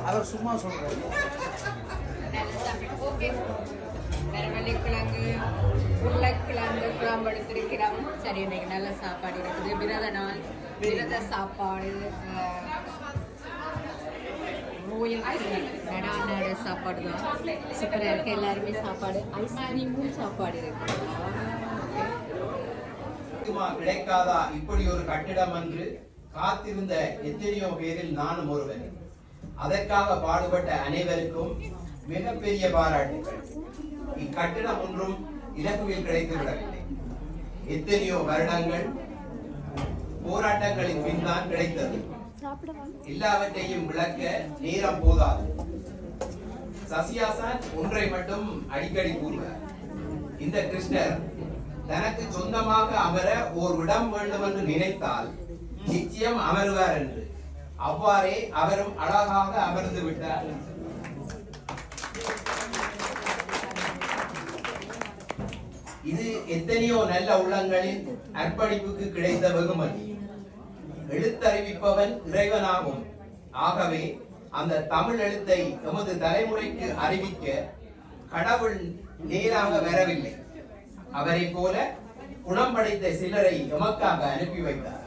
அவர் சும்மா சொல்றாரு. வரவள்ளிக்கிழங்கு உருளைக்கிழங்கு குழம்பு எடுத்திருக்கிறோம். சரி, இன்னைக்கு நல்ல சாப்பாடு இருக்குது. விரத நாள், விரத சாப்பாடு, நடாநாடு சாப்பாடு தான் சூப்பராக இருக்கு. எல்லாருமே சாப்பாடு, ஐஸ்கிரீமும் சாப்பாடு இருக்கு. கிடைக்காதா இப்படி ஒரு கட்டிடம் என்று காத்திருந்த எத்தனையோ பேரில் நானும் ஒருவன். அதற்காக பாடுபட்ட அனைவருக்கும் மிகப்பெரிய பாராட்டுகள். இக்கட்டிடம் ஒன்றும் இலக்குவில் கிடைத்து விடவில்லை. எத்தனையோ வருடங்கள் போராட்டங்களின் பின்தான் கிடைத்தது. எல்லாவற்றையும் விளக்க நேரம் போதாது. சசியாசான் ஒன்றை மட்டும் அடிக்கடி கூறுவார். இந்த கிருஷ்ணர் தனக்கு சொந்தமாக அமர ஓர் இடம் வேண்டும் என்று நினைத்தால் நிச்சயம் அமருவார் என்று. அவ்வாறே அவரும் அழகாக அமர்ந்து விட்டார். இது எத்தனையோ நல்ல உள்ளங்களின் அர்ப்பணிப்புக்கு கிடைத்த வெகுமதி. எழுத்தறிவிப்பவன் இறைவனாகும். ஆகவே அந்த தமிழ் எழுத்தை எமது தலைமுறைக்கு அறிவிக்க கடவுள் நேராக வரவில்லை. அவரை போல குணம் படைத்த சிலரை எமக்காக அனுப்பி வைத்தார்.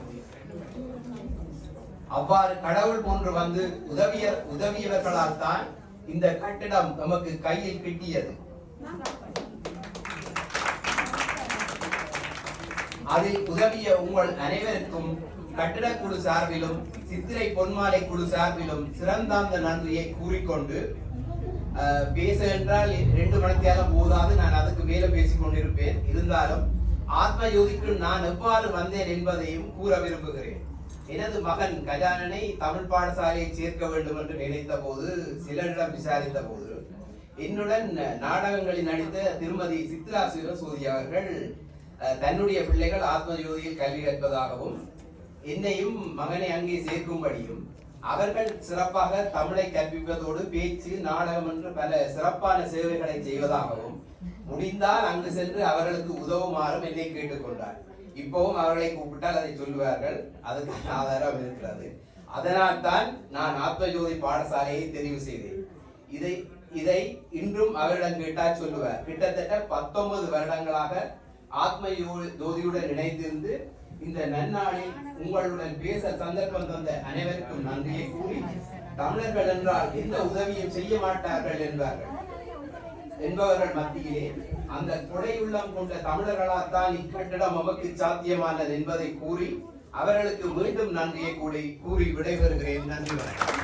அவ்வாறு கடவுள் போன்று வந்து உதவியவர்களால் தான் இந்த கட்டிடம் எமக்கு கையில் கிட்டியது. அதில் உதவிய உங்கள் அனைவருக்கும் கட்டிடக்குழு சார்பிலும் சித்திரை பொன்மாலை குழு சார்பிலும் சிறந்தாந்த நன்றியை கூறிக்கொண்டு, பேச என்றால் 2 மணி நேரம் போதாது, நான் அதுக்கு மேல பேசிக் கொண்டிருப்பேன். இருந்தாலும் ஆத்ம யோதிக்கு நான் எவ்வாறு வந்தேன் என்பதையும் கூற விரும்புகிறேன். எனது மகன் கஜானனை தமிழ் பாடசாலையை சேர்க்க வேண்டும் என்று நினைத்த போது, சிலரிடம் விசாரித்த போது, என்னுடன் நாடகங்களில் நடித்த திருமதி சித்ரா சிவசூதி அவர்கள் தன்னுடைய பிள்ளைகள் ஆத்ம ஜோதியில் கல்வி கற்பதாகவும் என்னையும் மகனை அங்கே சேர்க்கும்படியும், அவர்கள் சிறப்பாக தமிழை கற்பிப்பதோடு பேச்சு, நாடகம் என்று பல சிறப்பான சேவைகளை செய்வதாகவும், முடிந்தால் அங்கு சென்று அவர்களுக்கு உதவுமாறும் என்னை கேட்டுக்கொண்டார். இப்பவும் அவர்களை கூப்பிட்டால் அதை சொல்லுவார்கள். அதுக்கான ஆதாரம் இருக்கிறது. அதனால் தான் நான் ஆத்மஜோதி பாடசாலையை தெரிவு செய்தேன். இதை இன்றும் அவரிடம் கேட்டால் சொல்லுவார். கிட்டத்தட்ட 19 வருடங்களாக ஆத்ம ஜோதியுடன் இணைந்திருந்து இந்த நன்னாளில் உங்களுடன் பேச சந்தர்ப்பம் தந்த அனைவருக்கும் நன்றியை கூறி, தமிழர்கள் என்றால் எந்த உதவியும் செய்ய மாட்டார்கள் என்பவர்கள் மத்தியிலே அந்த கொடையுள்ளம் கொண்ட தமிழர்களால் தான் இக்கட்டிடம் நமக்கு சாத்தியமானது என்பதை கூறி அவர்களுக்கு மீண்டும் நன்றியை கூறி விடைபெறுகிறேன். நன்றி, வணக்கம்.